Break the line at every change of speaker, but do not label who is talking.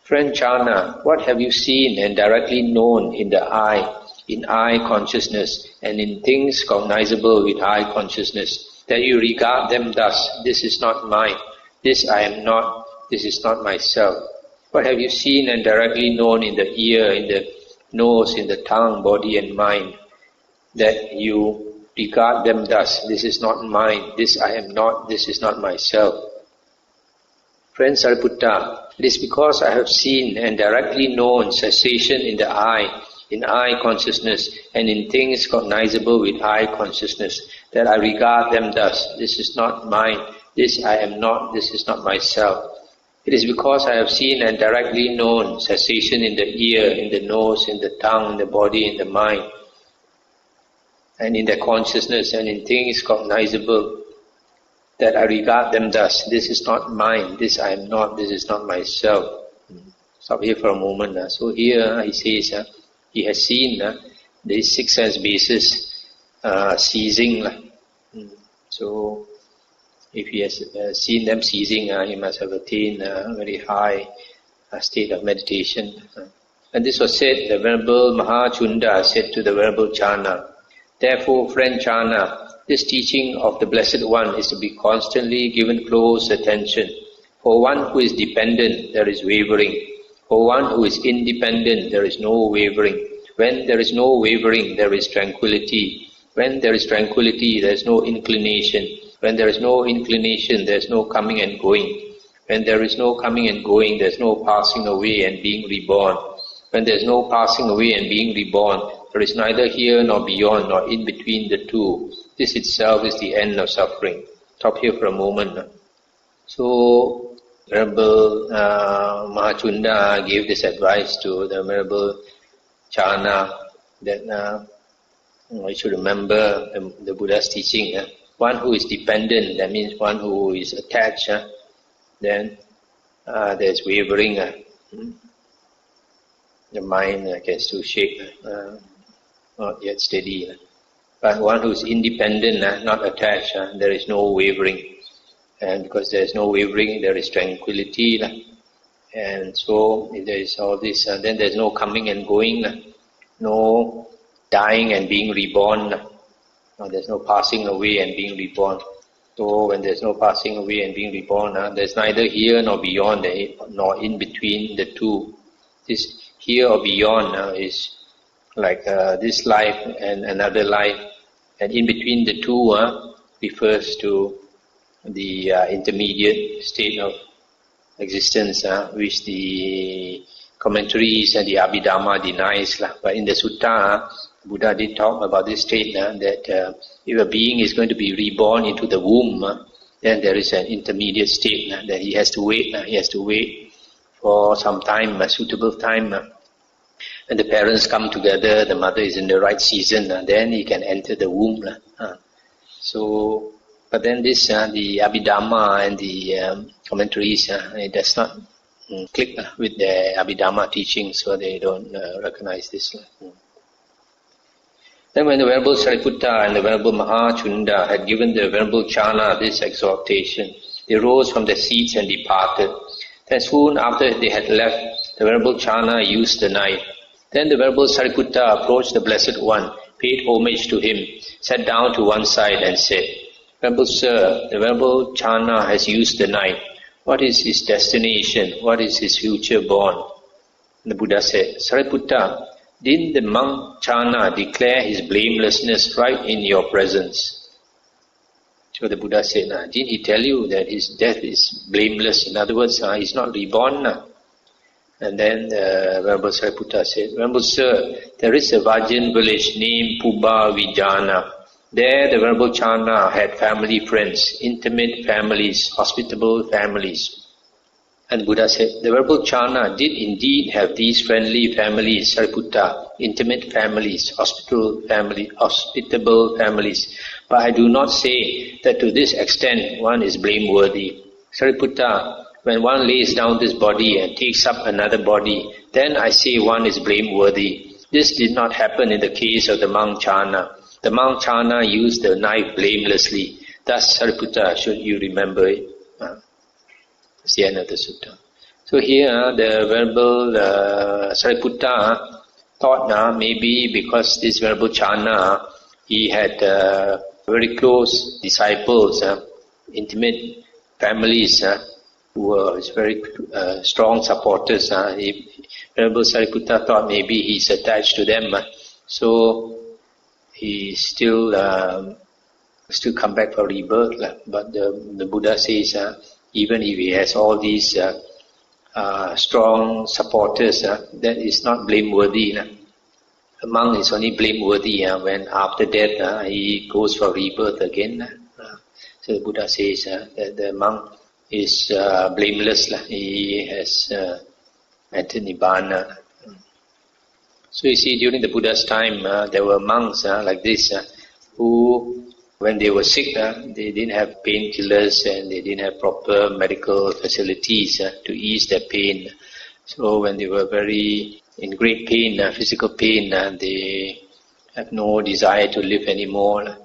Friend Channa, what have you seen and directly known in the eye, in eye consciousness, and in things cognizable with eye consciousness, that you regard them thus, this is not mine, this I am not, this is not myself? What have you seen and directly known in the ear, in the nose, in the tongue, body and mind, that you regard them thus, this is not mine, this I am not, this is not myself? Friend Sariputta, it is because I have seen and directly known cessation in the eye, in eye consciousness, and in things cognizable with eye consciousness, that I regard them thus, this is not mine, this I am not, this is not myself. It is because I have seen and directly known cessation in the ear, in the nose, in the tongue, in the body, in the mind, and in the consciousness, and in things cognizable, that I regard them thus, this is not mine, this I am not, this is not myself. Stop here for a moment. So here he says, he has seen these six sense bases ceasing. So if he has seen them ceasing, he must have attained a very high state of meditation. And this was said, the Venerable Mahachunda said to the Venerable Channa, therefore, friend Channa, this teaching of the Blessed One is to be constantly given close attention. For one who is dependent, there is wavering. For one who is independent, there is no wavering. When there is no wavering, there is tranquility. When there is tranquility, there is no inclination. When there is no inclination, there is no coming and going. When there is no coming and going, there is no passing away and being reborn. When there is no passing away and being reborn, there is neither here nor beyond nor in between the two. This itself is the end of suffering. Stop here for a moment. So, Venerable Mahachunda gave this advice to the Venerable Channa that we should remember the Buddha's teaching. One who is dependent, that means one who is attached, then there is wavering. The mind can still shake, not yet steady. But one who is independent, not attached, there is no wavering. And because there is no wavering, there is tranquility. And so, if there is all this, then there is no coming and going, no dying and being reborn. There is no passing away and being reborn. So, when there is no passing away and being reborn, there is neither here nor beyond, nor in between the two. This here or beyond is like this life and another life, and in between the two refers to the intermediate state of existence, which the commentaries and the Abhidhamma denies. But in the Sutta, Buddha did talk about this state, that if a being is going to be reborn into the womb, then there is an intermediate state that he has to wait. He has to wait for some time, a suitable time. When the parents come together, the mother is in the right season, then he can enter the womb. So, but then this, the Abhidhamma and the commentaries, it does not click with the Abhidhamma teaching, so they don't recognize this. Then when the Venerable Sariputta and the Venerable Mahachunda had given the Venerable Channa this exhortation, they rose from their seats and departed. Then soon after they had left, the Venerable Channa used the knife. Then the Venerable Sariputta approached the Blessed One, paid homage to him, sat down to one side and said, Venerable Sir, the Venerable Channa has used the knife. What is his destination? What is his future born? And the Buddha said, Sariputta, didn't the monk Channa declare his blamelessness right in your presence? So the Buddha said, didn't he tell you that his death is blameless? In other words, he's not reborn. And then the Venerable Sariputta said, Venerable Sir, there is a virgin village named Puba Vijana. There the Venerable Channa had family friends, intimate families, hospitable families. And the Buddha said, the Venerable Channa did indeed have these friendly families, Sariputta, intimate families, hospitable families. But I do not say that to this extent one is blameworthy. Sariputta, when one lays down this body and takes up another body, then I say one is blameworthy. This did not happen in the case of the monk Channa. The monk Channa used the knife blamelessly. Thus, Sariputta, should you remember it? That's the end of the sutta. So here the Venerable Sariputta thought maybe because this Venerable Channa, he had very close disciples, intimate families who were very strong supporters. Venerable Sariputta thought maybe he's attached to them, so he still come back for rebirth. But the Buddha says, even if he has all these strong supporters, that is not blameworthy. A monk is only blameworthy when after death he goes for rebirth again. So the Buddha says that the monk is blameless. He has entered Nibbana. So you see, during the Buddha's time, there were monks like this who, when they were sick, they didn't have painkillers and they didn't have proper medical facilities to ease their pain. So when they were very in great pain, physical pain, they have no desire to live anymore.